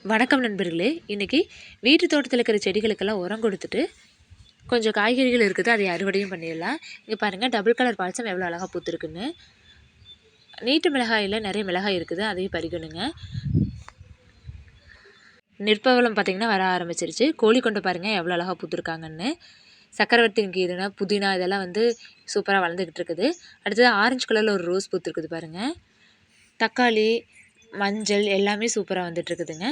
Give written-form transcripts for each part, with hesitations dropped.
வணக்கம் நண்பர்களே. இன்றைக்கி வீட்டு தோட்டத்தில் இருக்கிற செடிகளுக்கெல்லாம் உரம் கொடுத்துட்டு கொஞ்சம் காய்கறிகள் இருக்குது, அதை அறுவடையும் பண்ணிடலாம். இங்கே பாருங்கள், டபுள் கலர் பால்சம் எவ்வளோ அழகாக பூத்துருக்குன்னு. நீட்டு மிளகாயில் நிறைய மிளகாய் இருக்குது, அதையும் பறிக்கணுங்க. நிற்பவளம் பார்த்திங்கன்னா வர ஆரம்பிச்சிருச்சு. கோழி கொண்டு பாருங்கள் எவ்வளோ அழகாக பூத்துருக்காங்கன்னு. சக்கரவர்த்தி கீரைனா புதினா இதெல்லாம் சூப்பராக வளர்ந்துக்கிட்டு இருக்குது. அடுத்தது ஆரஞ்சு கலரில் ஒரு ரோஸ் பூத்துருக்குது பாருங்கள். தக்காளி, மஞ்சள் எல்லாமே சூப்பராக வந்துட்டுருக்குதுங்க.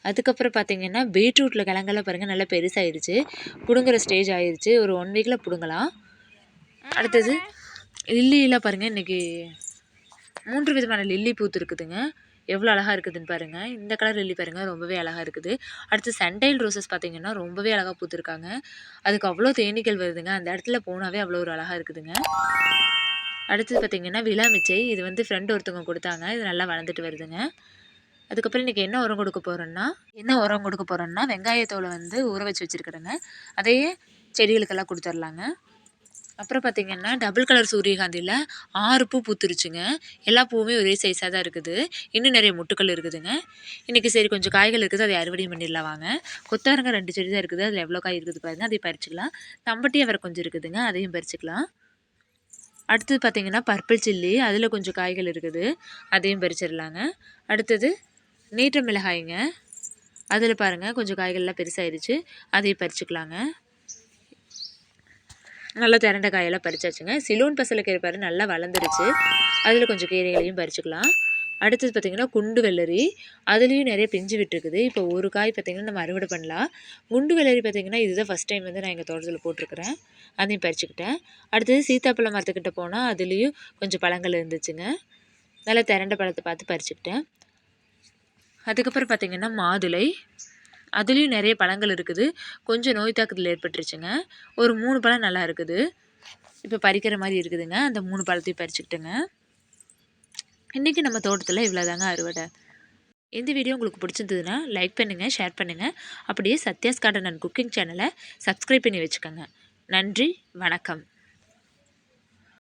அதுக்கப்புறம் பார்த்திங்கன்னா பீட்ரூட்டில் கிழங்கெல்லாம் பாருங்கள் நல்லா பெருசாகிடுச்சு, பிடுங்குற ஸ்டேஜ் ஆகிடுச்சு. ஒரு 1 வீக்கில் பிடுங்கலாம். அடுத்தது லில்லியில் பாருங்கள், இன்றைக்கி 3 விதமான லில்லி பூத்துருக்குதுங்க. எவ்வளோ அழகாக இருக்குதுன்னு பாருங்கள். இந்த கலர் லில்லி பாருங்கள், ரொம்பவே அழகாக இருக்குது. அடுத்து சண்டைல் ரோசஸ் பார்த்திங்கன்னா ரொம்பவே அழகாக பூத்துருக்காங்க. அதுக்கு அவ்வளோ தேனீக்கள் வருதுங்க. அந்த இடத்துல போனாவே அவ்வளோ ஒரு அழகாக இருக்குதுங்க. அடுத்தது பார்த்திங்கன்னா விலாமிச்சை. இது ஃப்ரெண்டு ஒருத்தவங்க கொடுத்தாங்க. இது நல்லா வளர்ந்துட்டு வருதுங்க. அதுக்கப்புறம் இன்றைக்கி என்ன உரம் கொடுக்க போகிறோன்னா வெங்காயத்தோலை ஊற வச்சு வச்சுருக்கிறேங்க. அதையே செடிகளுக்கெல்லாம் கொடுத்துர்லாங்க. அப்புறம் பார்த்திங்கன்னா டபுள் கலர் சூரியகாந்தியில் 6 பூ பூத்துருச்சுங்க. எல்லா பூவுமே ஒரே சைஸாக தான் இருக்குது. இன்னும் நிறைய முட்டுக்கள் இருக்குதுங்க. இன்றைக்கி சரி கொஞ்சம் காய்கள் இருக்குது, அதை அறுவடையும் பண்ணிடலாம் வாங்க. கொத்தாரங்க 2 செடி தான் இருக்குது, அதில் எவ்வளோ காய் இருக்குது பாருங்கள், அதையும் பறிச்சிக்கலாம். தம்பட்டியாக வேறு கொஞ்சம் இருக்குதுங்க, அதையும் பறிச்சிக்கலாம். அடுத்தது பார்த்திங்கன்னா பர்பிள் சில்லி, அதில் கொஞ்சம் காய்கள் இருக்குது, அதையும் பறிச்சிடலாங்க. அடுத்தது நீட்ட மிளகாய்ங்க, அதில் பாருங்கள் கொஞ்சம் காய்கள்லாம் பெருசாகிடுச்சு, அதையும் பறிச்சுக்கலாங்க. நல்லா திரண்ட காயெல்லாம் பறிச்சாச்சுங்க. சிலோன் பசலைக்கீரை பாரு நல்லா வளர்ந்துருச்சு, அதில் கொஞ்சம் கீரைகளையும் பறிச்சுக்கலாம். அடுத்தது பார்த்திங்கன்னா குண்டு வெள்ளரி, அதுலேயும் நிறைய பிஞ்சு விட்டுருக்குது. இப்போ ஒரு காய் பார்த்திங்கன்னா நம்ம அறுவடை பண்ணலாம். குண்டு வெள்ளரி பார்த்திங்கன்னா இதுதான் ஃபஸ்ட் டைம் நான் எங்கள் தோட்டத்தில் போட்டிருக்கிறேன், அதையும் பறிச்சுக்கிட்டேன். அடுத்தது சீத்தாப்பழம் மரத்துக்கிட்ட போனால் அதுலேயும் கொஞ்சம் பழங்கள் இருந்துச்சுங்க. நல்லா திரண்ட பழத்தை பார்த்து பறிச்சுக்கிட்டேன். அதுக்கப்புறம் பார்த்திங்கன்னா மாதுளை, அதுலேயும் நிறைய பழங்கள் இருக்குது. கொஞ்சம் நோய் தாக்குதல் ஏற்பட்டுருச்சுங்க. ஒரு 3 பழம் நல்லா இருக்குது, இப்போ பறிக்கிற மாதிரி இருக்குதுங்க. அந்த 3 பழத்தையும் பறிச்சுக்கிட்டேங்க. இன்றைக்கி நம்ம தோட்டத்தில் இவ்வளோதாங்க அறுவடை. இந்த வீடியோ உங்களுக்கு பிடிச்சிருந்ததுன்னா லைக் பண்ணுங்கள், ஷேர் பண்ணுங்கள். அப்படியே சத்யாஸ் கார்டன் அண்ட் குக்கிங் சேனலை சப்ஸ்கிரைப் பண்ணி வச்சுக்கோங்க. நன்றி, வணக்கம்.